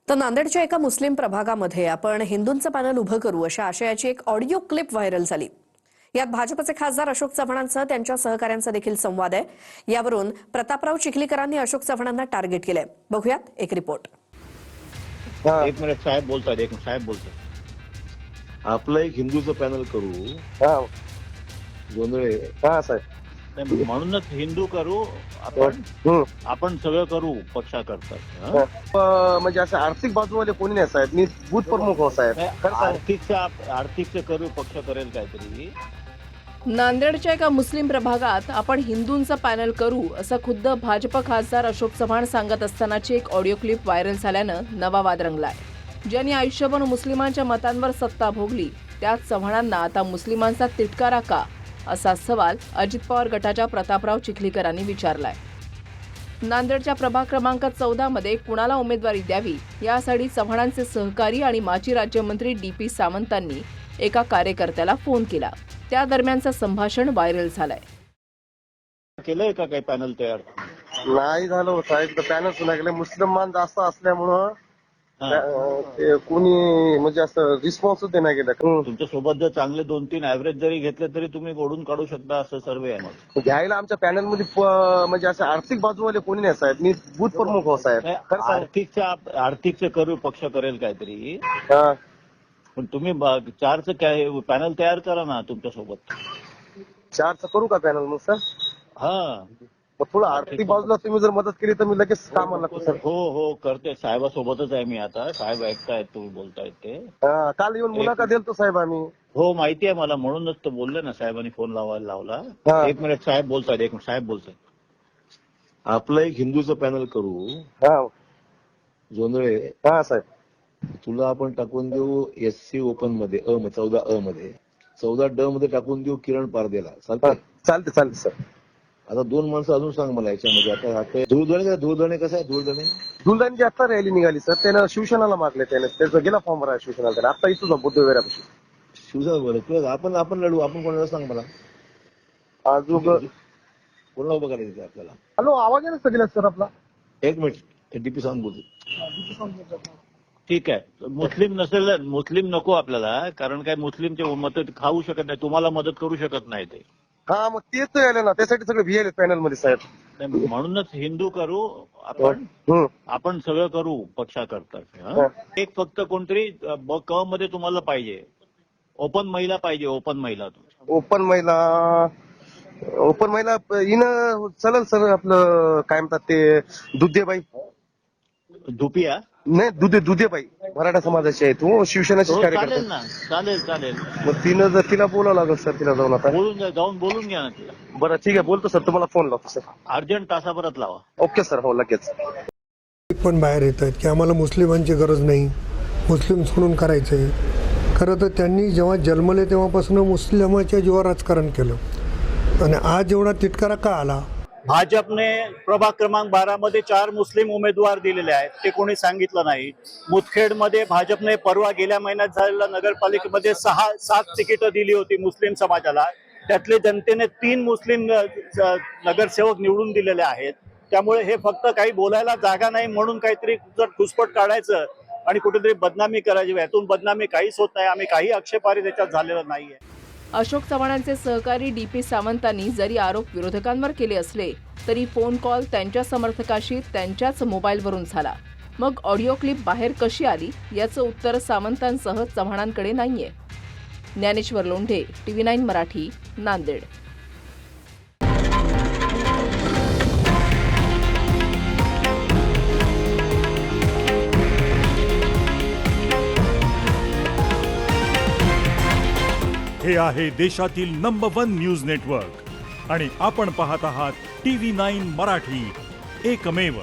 तर नांदेडच्या एका मुस्लिम प्रभागामध्ये आपण हिंदूंचं पॅनल उभं करू अशा आशयाची एक ऑडिओ क्लिप व्हायरल झाली। यात भाजपचे खासदार अशोक चव्हाणांसह त्यांच्या सहकाऱ्यांचा देखील संवाद आहे। यावरून प्रतापराव चिखलीकरांनी अशोक चव्हाणांना टार्गेट केलंय। बघूयात एक रिपोर्ट। एक मिनिट साहेब बोलतात, एक साहेब बोलतात। आपलं एक हिंदूचं पॅनल करू। हा जोंधळे हा साहेब, नाही, म्हणूनच हिंदू करू आपण सगळं करू पक्षाकरता। म्हणजे असं आर्थिक बाजूवाले कोणी नाही साहेब, मी बूथ प्रमुख हो साहेब। आर्थिकचं करू पक्ष करेल काहीतरी। नांदेडच्या एका मुस्लिम प्रभागात आपण हिंदूंचा पॅनल करू असं खुद्द भाजप खासदार अशोक चव्हाण सांगत असतानाची एक ऑडिओ क्लिप व्हायरल झाल्यानं नवा वाद रंगलाय। ज्यांनी आयुष्यभर मुस्लिमांच्या मतांवर सत्ता भोगली त्याच चव्हाणांना आता मुस्लिमांचा तिटकारा का असा सवाल अजित पवार गटाच्या प्रतापराव चिखलीकरांनी विचारलाय। नांदेडच्या प्रभाग क्रमांक 14 मध्ये कुणाला उमेदवारी द्यावी यासाठी चव्हाणांचे सहकारी आणि माजी राज्यमंत्री DP सावंतांनी एका कार्यकर्त्याला फोन केला। त्या दरम्यानचं संभाषण व्हायरल झालंय। केलंय का काही पॅनल तयार? नाही झालं हो साहेब, पॅनल सुद्धा गेले। मुस्लिमान जास्त असल्यामुळं ते कोणी म्हणजे असं रिस्पॉन्स देण्यात गेला। तुमच्या सोबत जर चांगले 2-3 ऍव्हरेज जरी घेतले तरी तुम्ही ओढून काढू शकता असं सर्वे आहे। मग घ्यायला आमच्या पॅनल मध्ये म्हणजे असं आर्थिक बाजूवाले कोणी नाही साहेब, मी बूथ प्रमुख हो साहेब। आर्थिकचं करू पक्ष करेल काहीतरी। हा पण तुम्ही 4चं पॅनल तयार करा ना तुमच्या सोबत। 4चं करू का पॅनल मग सर? हा मग थोडं आर्थिक बाजूला तुम्ही जर मदत केली तर मी लगेच कामाला लागतो सर। हो करते। साहेबासोबतच आहे मी आता। साहेब ऐकतायत तुम्ही बोलतायत ते। काल येऊन मुलाखत दिलतो साहेब आम्ही। हो माहिती आहे मला, म्हणूनच तर बोलले ना साहेबांनी फोन लावायला लावला। एक मिनिट साहेब बोलतात, एक मिनिट साहेब बोलतात। आपलं एक हिंदूचं पॅनल करू। हा जोंधळे हा साहेब, तुला आपण टाकून देऊ SC ओपन मध्ये 14 मध्ये 14D मध्ये टाकून देऊ किरण पारदेला। चालते सर। आता 2 माणसं अजून सांग मला याच्यामध्ये। आता धुळधणे कसं आहे? दुलदानची आता रॅली निघाली सर, त्यानं शिवसेनाला मागले। त्याचा गेला फॉर्म भरायला शिवसेना। आता इथं बुद्ध वगैरे शिवसेना बरं आपण लढू। आपण कोणाला सांग मला अजून कोणाला उभं करायचं आपल्याला? हॅलो, आवाज आहे ना सर आपला? एक मिनिट DP सावंत बोलतो। ठीक आहे। मुस्लिम नको आपल्याला, कारण काय मुस्लिमचे मत खाऊ शकत नाही, तुम्हाला मदत करू शकत नाही ते। हा मग तेच आले ना, त्यासाठी सगळे VL पॅनल मध्ये साहेब। म्हणूनच हिंदू करू आपण सगळं करू पक्षाकरता। एक फक्त कोणतरी क मध्ये तुम्हाला पाहिजे, ओपन महिला पाहिजे। ओपन महिला हिनं चलन सर। आपलं काय म्हणतात ते दुधेबाई धुपिया नाही, दुधेबाई मराठा समाजाची आहे, तू शिवसेनाची कार्यकर्ता। चालेल ना, चालेल। मग तिनं जर तिला बोलावं लागेल सर, तिला जाऊन आता जाऊन बोलून घ्या ना तिला। बरं ठीक आहे, बोलतो सर, तुम्हाला फोन लावतो सर। अर्जंट तासाभरात लावा। ओके सर, हो लगेच। पण बाहेर येत आहेत की आम्हाला मुस्लिमांची गरज नाही, मुस्लिम सोडून करायचंय। खरं तर त्यांनी जेव्हा जन्मले तेव्हापासून मुस्लिमाच्या जीवावर राजकारण केलं आणि आज एवढा तिटकारा का आला? भाजपने प्रभाग क्रमांक 12 मध्ये 4 मुस्लिम उमेदवार दिलेले आहेत, ते कोणी सांगितलं नाही। मुदखेडमध्ये भाजपने परवा गेल्या महिन्यात झालेल्या नगरपालिकेमध्ये 7 तिकीटं दिली होती मुस्लिम समाजाला। त्यातले जनतेने 3 मुस्लिम नगरसेवक निवडून दिलेले आहेत। त्यामुळे हे फक्त काही बोलायला जागा नाही म्हणून काहीतरी घुसपट काढायचं आणि कुठेतरी बदनामी करायची। यातून बदनामी काहीच होत नाही, आम्ही काही आक्षेपारी त्याच्यात झालेला नाहीये। अशोक चव्हाणांचे सहकारी DP सावंतांनी जरी आरोप विरोधकांवर केले असले तरी फोन कॉल त्यांच्या समर्थकाशी त्यांच्याच मोबाईलवरून झाला। मग ऑडिओ क्लिप बाहेर कशी आली याचं उत्तर सावंतांसह चव्हाणांकडे नाहीये। ज्ञानेश्वर लोंढे, TV9 मराठी, नांदेड। हे आहे देशातील नंबर 1 न्यूज नेटवर्क आणि आपण पाहत आहात TV9 मराठी, एकमेव।